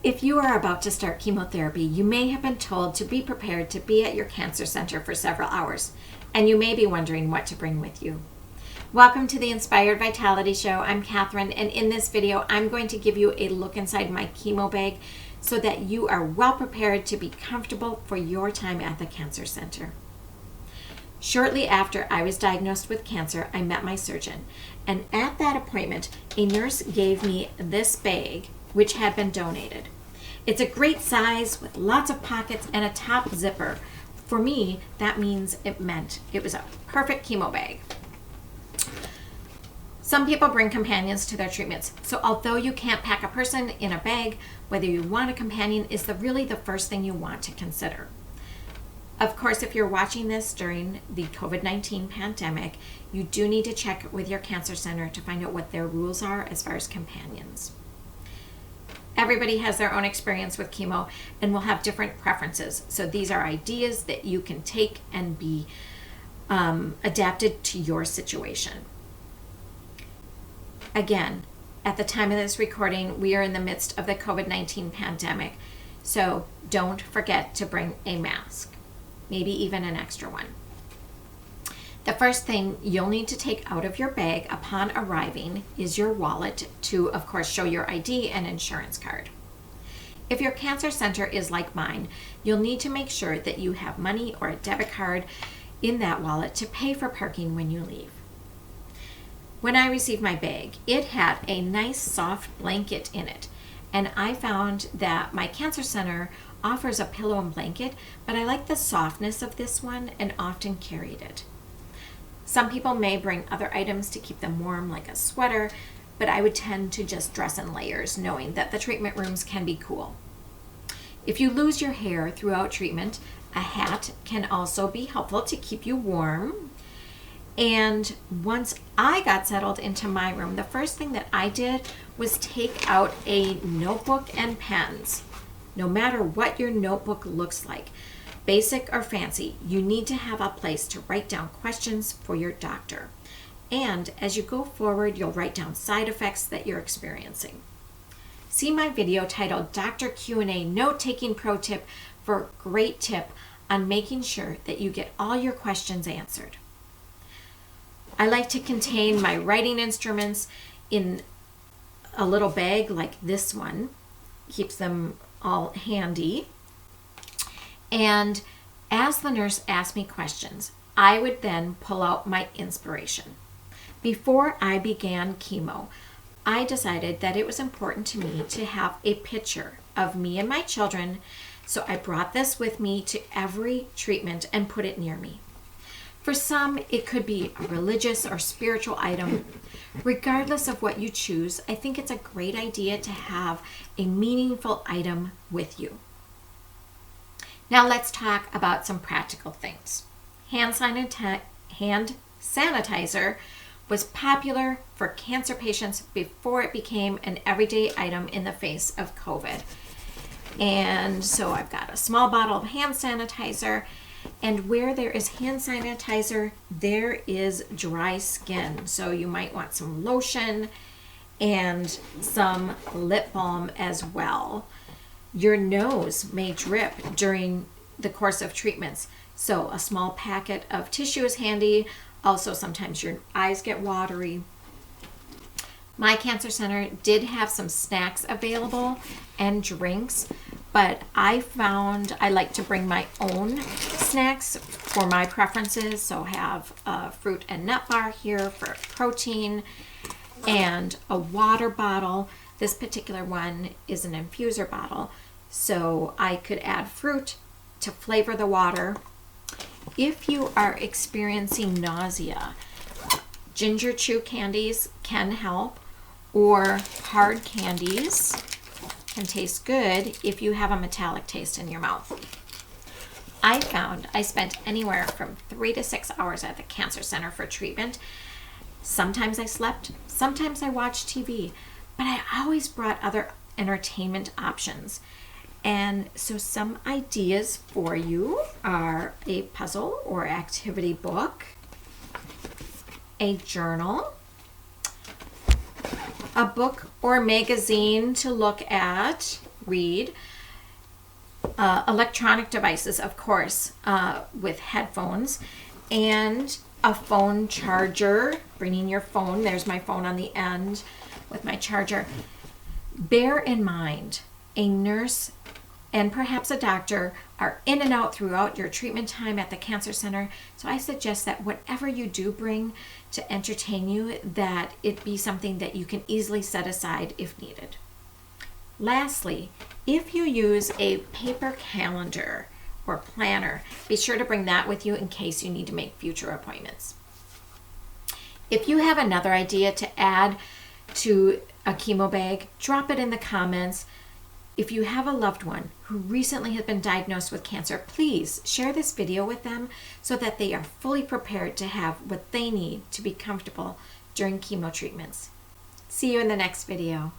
If you are about to start chemotherapy, you may have been told to be prepared to be at your cancer center for several hours, and you may be wondering what to bring with you. Welcome to the Inspired Vitality Show. I'm Catherine, and in this video, I'm going to give you a look inside my chemo bag so that you are well prepared to be comfortable for your time at the cancer center. Shortly after I was diagnosed with cancer, I met my surgeon, and at that appointment, a nurse gave me this bag, which had been donated. It's a great size with lots of pockets and a top zipper. For me, that means it meant it was a perfect chemo bag. Some people bring companions to their treatments, so although you can't pack a person in a bag, whether you want a companion is really the first thing you want to consider. Of course, if you're watching this during the COVID-19 pandemic, you do need to check with your cancer center to find out what their rules are as far as companions. Everybody has their own experience with chemo and will have different preferences. So these are ideas that you can take and be adapted to your situation. Again, at the time of this recording, we are in the midst of the COVID-19 pandemic. So don't forget to bring a mask, maybe even an extra one. The first thing you'll need to take out of your bag upon arriving is your wallet to, of course, show your ID and insurance card. If your cancer center is like mine, you'll need to make sure that you have money or a debit card in that wallet to pay for parking when you leave. When I received my bag, it had a nice soft blanket in it, and I found that my cancer center offers a pillow and blanket, but I like the softness of this one and often carried it. Some people may bring other items to keep them warm, like a sweater, but I would tend to just dress in layers, knowing that the treatment rooms can be cool. If you lose your hair throughout treatment, a hat can also be helpful to keep you warm. And once I got settled into my room, the first thing that I did was take out a notebook and pens. No matter what your notebook looks like, basic or fancy, you need to have a place to write down questions for your doctor. And as you go forward, you'll write down side effects that you're experiencing. See my video titled Dr. Q&A Note-Taking Pro Tip for a great tip on making sure that you get all your questions answered. I like to contain my writing instruments in a little bag like this one. Keeps them all handy. And as the nurse asked me questions, I would then pull out my inspiration. Before I began chemo, I decided that it was important to me to have a picture of me and my children, so I brought this with me to every treatment and put it near me. For some, it could be a religious or spiritual item. Regardless of what you choose, I think it's a great idea to have a meaningful item with you. Now let's talk about some practical things. Hand sanitizer was popular for cancer patients before it became an everyday item in the face of COVID. And so I've got a small bottle of hand sanitizer, and where there is hand sanitizer, there is dry skin. So you might want some lotion and some lip balm as well. Your nose may drip during the course of treatments, so a small packet of tissue is handy. Also, sometimes your eyes get watery. My cancer center did have some snacks available and drinks, but I found I like to bring my own snacks for my preferences. So have a fruit and nut bar here for protein and a water bottle. This particular one is an infuser bottle, so I could add fruit to flavor the water. If you are experiencing nausea, ginger chew candies can help, or hard candies can taste good if you have a metallic taste in your mouth. I found I spent anywhere from 3 to 6 hours at the cancer center for treatment. Sometimes I slept, sometimes I watched TV, but I always brought other entertainment options. And so some ideas for you are a puzzle or activity book, a journal, a book or magazine to look at read. Electronic devices, of course, with headphones, and a phone charger, bringing your phone. There's my phone on the end with my charger. Bear in mind, a nurse and perhaps a doctor are in and out throughout your treatment time at the cancer center. So I suggest that whatever you do bring to entertain you, that it be something that you can easily set aside if needed. Lastly, if you use a paper calendar or planner, be sure to bring that with you in case you need to make future appointments. If you have another idea to add to a chemo bag, drop it in the comments. If you have a loved one who recently has been diagnosed with cancer, please share this video with them so that they are fully prepared to have what they need to be comfortable during chemo treatments. See you in the next video.